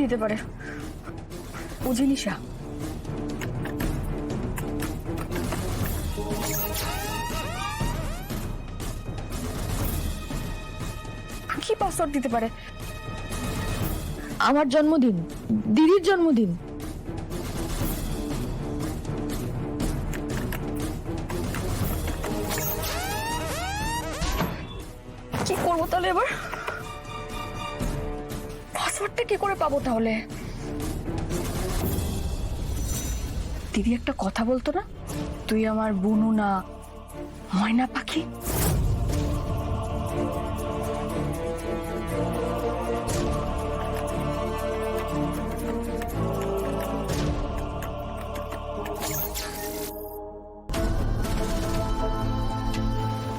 দিতে পারে? উজিনিশা কি পাসওয়ার্ড দিতে পারে? আমার জন্মদিন, দিদির জন্মদিন। কি করবো তাহলে এবার? পাসওয়ার্ডটা কি করে পাবো তাহলে? দিদি একটা কথা বলতো না, তুই আমার বুনু না ময়না পাখি।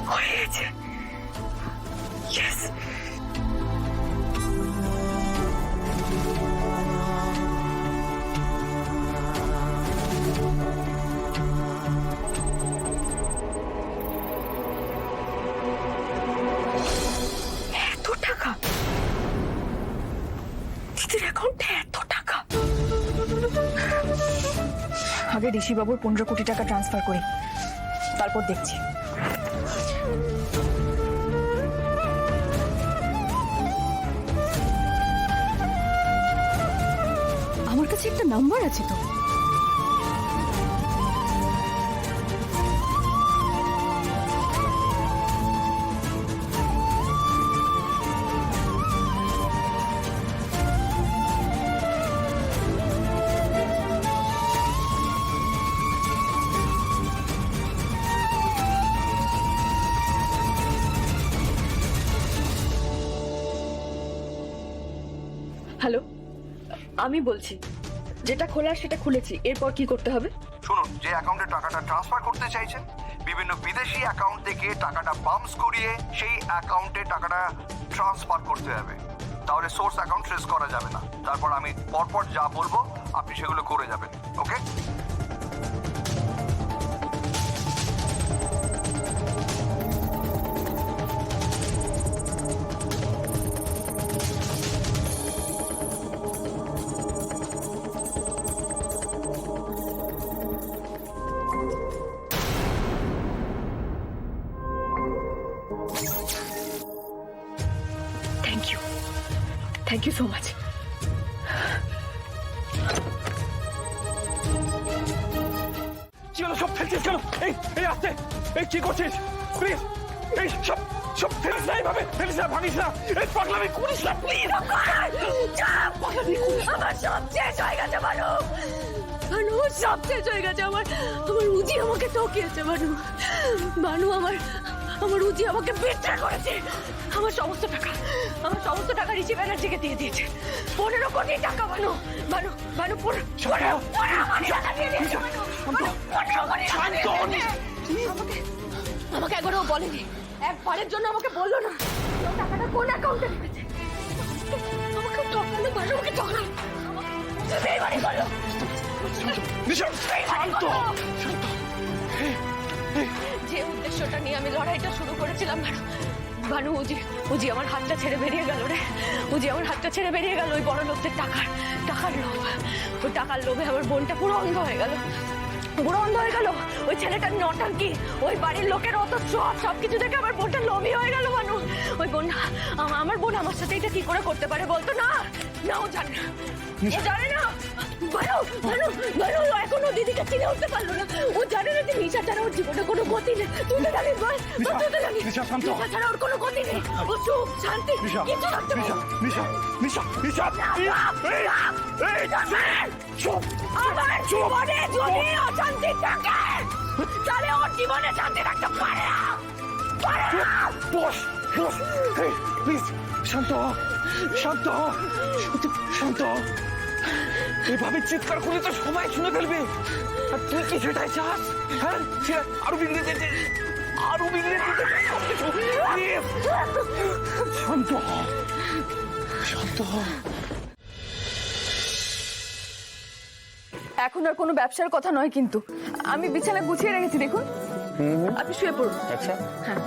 হয়ে গেছে। Yes! এত টাকা দিদির অ্যাকাউন্টে, এত টাকা। আগে ঋষিবাবুর 15 কোটি টাকা ট্রান্সফার করি, তারপর দেখছি। আমার কাছে একটা নাম্বার আছে তো। হ্যালো, আমি বলছি, যেটা খোলার সেটা খুলেছি, এরপর কি করতে হবে? শুনুন, যে অ্যাকাউন্টে টাকাটা ট্রান্সফার করতে চাইছেন, বিভিন্ন বিদেশি অ্যাকাউন্ট থেকে টাকাটা বাম্পস করিয়ে সেই অ্যাকাউন্টে টাকাটা ট্রান্সফার করতে হবে। তাহলে সোর্স অ্যাকাউন্ট ট্রেস করা যাবে না। তারপর আমি পরপর যা বলবো আপনি সেগুলো করে যাবেন। Okay? Thank you so much. কি হলো? সব ফেলছিস কেন? এই এই আসতে, এই কি করছিস? প্লিজ, এই সব সব ফেলিস না, এইভাবে ফেলিস না, ভাঙিস না, এই পাগলামি করিস না, প্লিজ। আমার সব শেষ হয়ে গেছে মানু, মানু সব শেষ হয়ে গেছে। আমার উজি আমাকে ঠকিয়েছে মানু, মানু আমার উজি আমাকে বিট্রে করেছে। আমার সমস্ত টাকা ঋষি ব্যানার্জিকে দিয়ে দিয়েছে। 15 কোটি টাকা মানু, মানু মানু পুরো টাকা দিয়ে দিয়েছে। আমাকে একবারও বলেনি, একবারের জন্য আমাকে বললো না টাকাটা কোন অ্যাকাউন্টে ঢুকেছে। আমাকে ঠকালো মানু, আমাকে ঠকালো। যে উদ্দেশ্যটা নিয়ে আমি লড়াইটা শুরু করেছিলাম ভানু, উজি আমার হাতটা ছেড়ে বেরিয়ে গেল রে। উজি আমার হাতটা ছেড়ে বেরিয়ে গেল ওই বড় লোকদের টাকার লোভ। ওই টাকার লোভে আমার বোনটা পুরো অন্ধ হয়ে গেল, পুরো অন্ধ হয়ে গেল। ওই ছেলেটার নটাঙ্কি, ওই বাড়ির লোকের অত সবকিছু দেখে আমার বোনটা লোভী হয়ে গেল ভানু। ওই বোন, আমার বোন আমার সাথে এটা কি করে করতে পারে বলতো? না না, ও জানে না, ও জানে না ভানু, ভানু ভানু এখনো দিদিকে চিনে উঠতে পারলো না। ও জানে না যে নিশা ছাড়া ওর জীবনে কোনো গতি নেই। তুই তো জানিস বল, তুই তো জানিস নিশা ছাড়া ওর কোনো গতি নেই। ও সুখ শান্তি কিছু রাখতে পারে। আমার জীবনে যদি অশান্তি থাকে তাহলে ওর জীবনে শান্তি রাখতে পারে না। বস বস, প্লিজ শান্ত হ, শান্ত হ, শান্ত হ। এভাবে চিৎকার করলে তো সবাই শুনে ফেলবে। আর তুই কি সেটাই চাস? হ্যাঁ, আরো বিগড়ে যেতে, আরো বিগড়ে যেতে। শান্ত হ, শান্ত হ। এখন আর কোনো ব্যবসার কথা নয়, কিন্তু আমি বিছানা গুছিয়ে রেখেছি, দেখুন। আপনি শুয়ে পড়ুন। আচ্ছা, হ্যাঁ।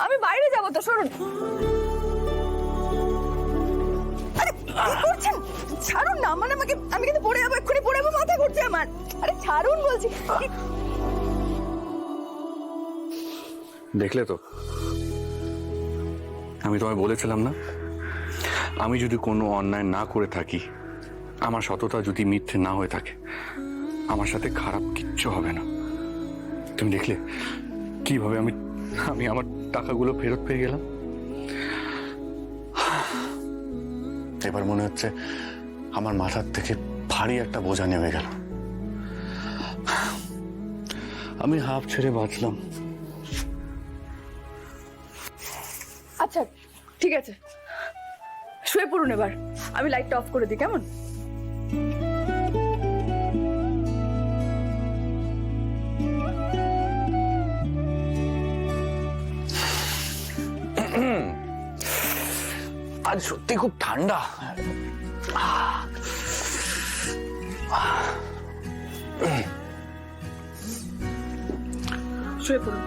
আমি বাইরে যাবো তো, সরুন। আরে কি করছেন? ছাড়ুন না, মানে আমি কিন্তু পড়ে যাবো, এক্ষুনি পড়ে যাবো, মাথা ঘুরছে আমার। আরে ছাড়ুন বলছি। দেখলে তো, আমি তোমায় বলেছিলাম না, আমি যদি কোনো অন্যায় না করে থাকি, আমার সততা যদি মিথ্যে না হয়ে থাকে, আমার সাথে খারাপ কিচ্ছু হবে না। তুমি দেখলে কিভাবে আমি আমার টাকাগুলো ফেরত পেয়ে গেলাম। এবার মনে হচ্ছে আমার মাথার থেকে ভারী একটা বোঝা নেমে গেল। আমি হাঁপ ছেড়ে বাঁচলাম। আচ্ছা ঠিক আছে, শুয়ে পড়ুন এবার, আমি লাইটটা অফ করে দিই, কেমন? আজ সত্যি খুব ঠান্ডা। শুয়ে পড়ুন।